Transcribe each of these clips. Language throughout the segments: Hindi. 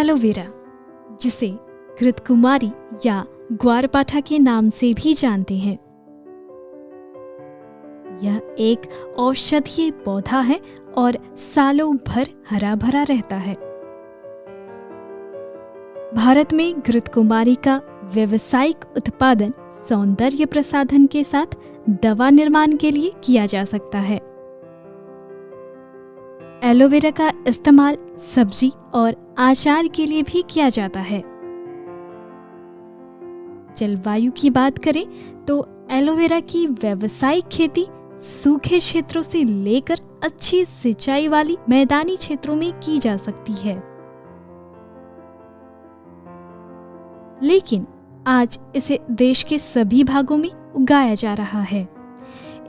एलोवेरा, जिसे घृतकुमारी या ग्वारपाठा के नाम से भी जानते हैं, यह एक औषधीय पौधा है और सालों भर हरा भरा रहता है। भारत में घृतकुमारी का व्यावसायिक उत्पादन सौंदर्य प्रसाधन के साथ दवा निर्माण के लिए किया जा सकता है। एलोवेरा का इस्तेमाल सब्जी और अचार के लिए भी किया जाता है। जलवायु की बात करें तो एलोवेरा की व्यावसायिक खेती सूखे क्षेत्रों से लेकर अच्छी सिंचाई वाली मैदानी क्षेत्रों में की जा सकती है। लेकिन आज इसे देश के सभी भागों में उगाया जा रहा है।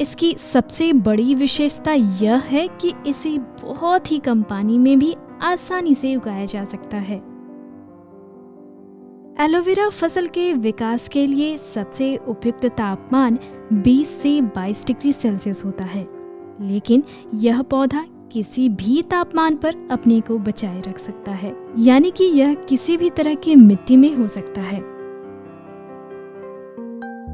इसकी सबसे बड़ी विशेषता यह है कि इसे बहुत ही कम पानी में भी आसानी से उगाया जा सकता है। एलोवेरा फसल के विकास के लिए सबसे उपयुक्त तापमान 20 से 22 डिग्री सेल्सियस होता है, लेकिन यह पौधा किसी भी तापमान पर अपने को बचाए रख सकता है, यानी कि यह किसी भी तरह की मिट्टी में हो सकता है।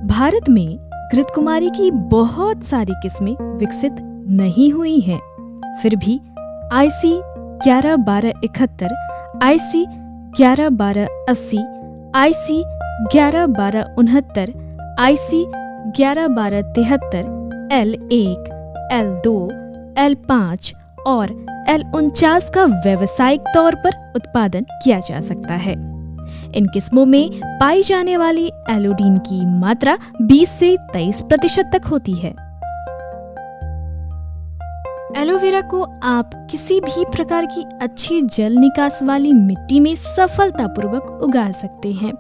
भारत में घृतकुमारी की बहुत सारी किस्में विकसित नहीं हुई हैं, फिर भी IC 11-12-71, IC 11-12-80, IC 11-12-69, IC 11-12-73, L1, L2, L5 और L49 का व्यावसायिक तौर पर उत्पादन किया जा सकता है। इन किस्मों में पाई जाने वाली एलोडीन की मात्रा 20 से 23% तक होती है। एलोवेरा को आप किसी भी प्रकार की अच्छी जल निकास वाली मिट्टी में सफलतापूर्वक उगा सकते हैं,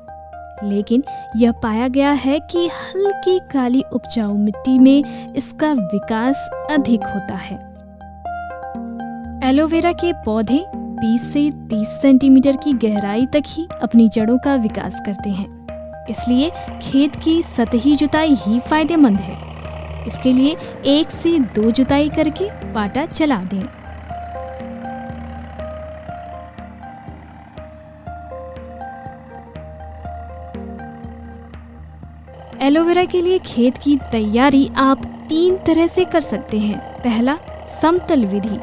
लेकिन यह पाया गया है कि हल्की काली उपजाऊ मिट्टी में इसका विकास अधिक होता है। एलोवेरा के पौधे 20 से 30 सेंटीमीटर की गहराई तक ही अपनी जड़ों का विकास करते हैं, इसलिए खेत की सतही जुताई ही फायदेमंद है। इसके लिए 1 से 2 जुताई करके पाटा चला दें। एलोवेरा के लिए खेत की तैयारी आप 3 तरह से कर सकते हैं। पहला, समतल विधि,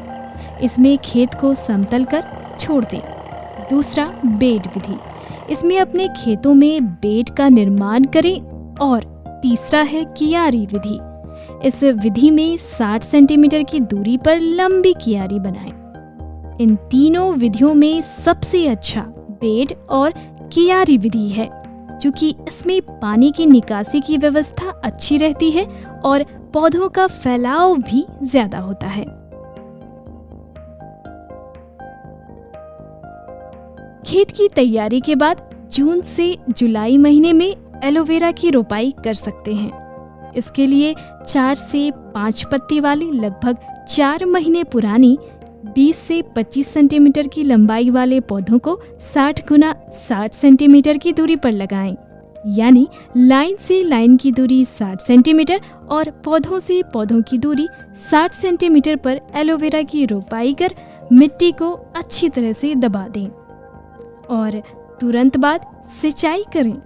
इसमें खेत को समतल कर छोड़ दें। दूसरा, बेड विधि, इसमें अपने खेतों में बेड का निर्माण करें। और तीसरा है कियारी विधि, इस विधि में 60 सेंटीमीटर की दूरी पर लंबी कियारी बनाएं। इन तीनों विधियों में सबसे अच्छा बेड और कियारी विधि है, क्योंकि इसमें पानी की निकासी की व्यवस्था अच्छी रहती है और पौधों का फैलाव भी ज्यादा होता है। खेत की तैयारी के बाद जून से जुलाई महीने में एलोवेरा की रोपाई कर सकते हैं। इसके लिए 4 से 5 पत्ती वाली लगभग 4 महीने पुरानी 20 से 25 सेंटीमीटर की लंबाई वाले पौधों को 60 गुना 60 सेंटीमीटर की दूरी पर लगाएं, यानी लाइन से लाइन की दूरी 60 सेंटीमीटर और पौधों से पौधों की दूरी 60 सेंटीमीटर पर एलोवेरा की रोपाई कर मिट्टी को अच्छी तरह से दबा दें और तुरंत बाद सिंचाई करें।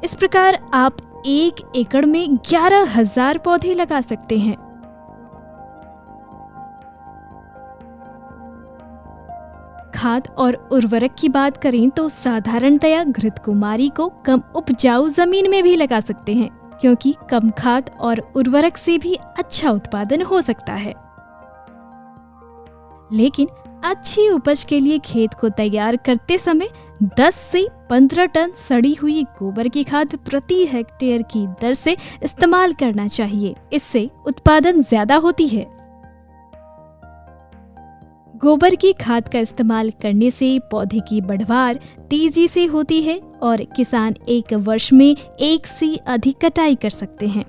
इस प्रकार आप 1 एकड़ में 11,000 पौधे लगा सकते हैं। खाद और उर्वरक की बात करें तो साधारणतया घृतकुमारी को कम उपजाऊ जमीन में भी लगा सकते हैं, क्योंकि कम खाद और उर्वरक से भी अच्छा उत्पादन हो सकता है। लेकिन अच्छी उपज के लिए खेत को तैयार करते समय 10 से 15 टन सड़ी हुई गोबर की खाद प्रति हेक्टेयर की दर से इस्तेमाल करना चाहिए। इससे उत्पादन ज्यादा होती है। गोबर की खाद का इस्तेमाल करने से पौधे की बढ़वार तेजी से होती है और किसान 1 वर्ष में 1 से अधिक कटाई कर सकते हैं।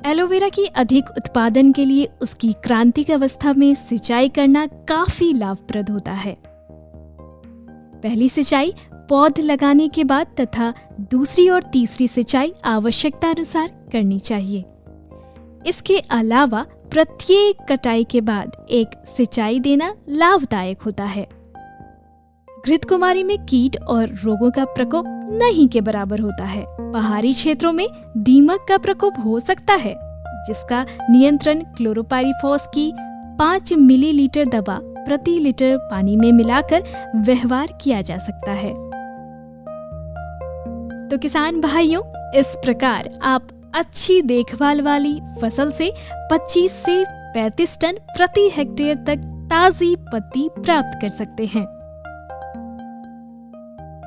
एलोवेरा की अधिक उत्पादन के लिए उसकी क्रांतिक अवस्था में सिंचाई करना काफी लाभप्रद होता है। पहली सिंचाई पौध लगाने के बाद तथा दूसरी और तीसरी सिंचाई आवश्यकता अनुसार करनी चाहिए। इसके अलावा प्रत्येक कटाई के बाद एक सिंचाई देना लाभदायक होता है। घृतकुमारी में कीट और रोगों का प्रकोप नहीं के बराबर होता है। पहाड़ी क्षेत्रों में दीमक का प्रकोप हो सकता है, जिसका नियंत्रण क्लोरोपाइरीफॉस की 5 मिलीलीटर दवा प्रति लीटर पानी में मिलाकर व्यवहार किया जा सकता है। तो किसान भाइयों, इस प्रकार आप अच्छी देखभाल वाली फसल से 25 से 35 टन प्रति हेक्टेयर तक ताजी पत्ती प्राप्त कर सकते हैं।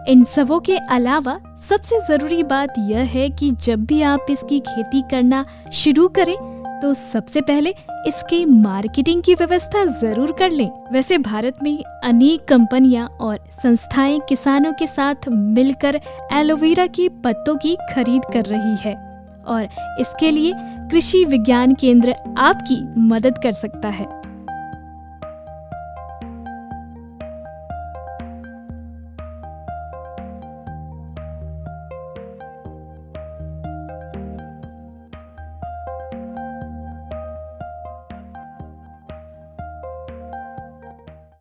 इन सबों के अलावा सबसे जरूरी बात यह है कि जब भी आप इसकी खेती करना शुरू करें तो सबसे पहले इसकी मार्केटिंग की व्यवस्था जरूर कर लें। वैसे भारत में अनेक कंपनियां और संस्थाएं किसानों के साथ मिलकर एलोवेरा के पत्तों की खरीद कर रही है और इसके लिए कृषि विज्ञान केंद्र आपकी मदद कर सकता है।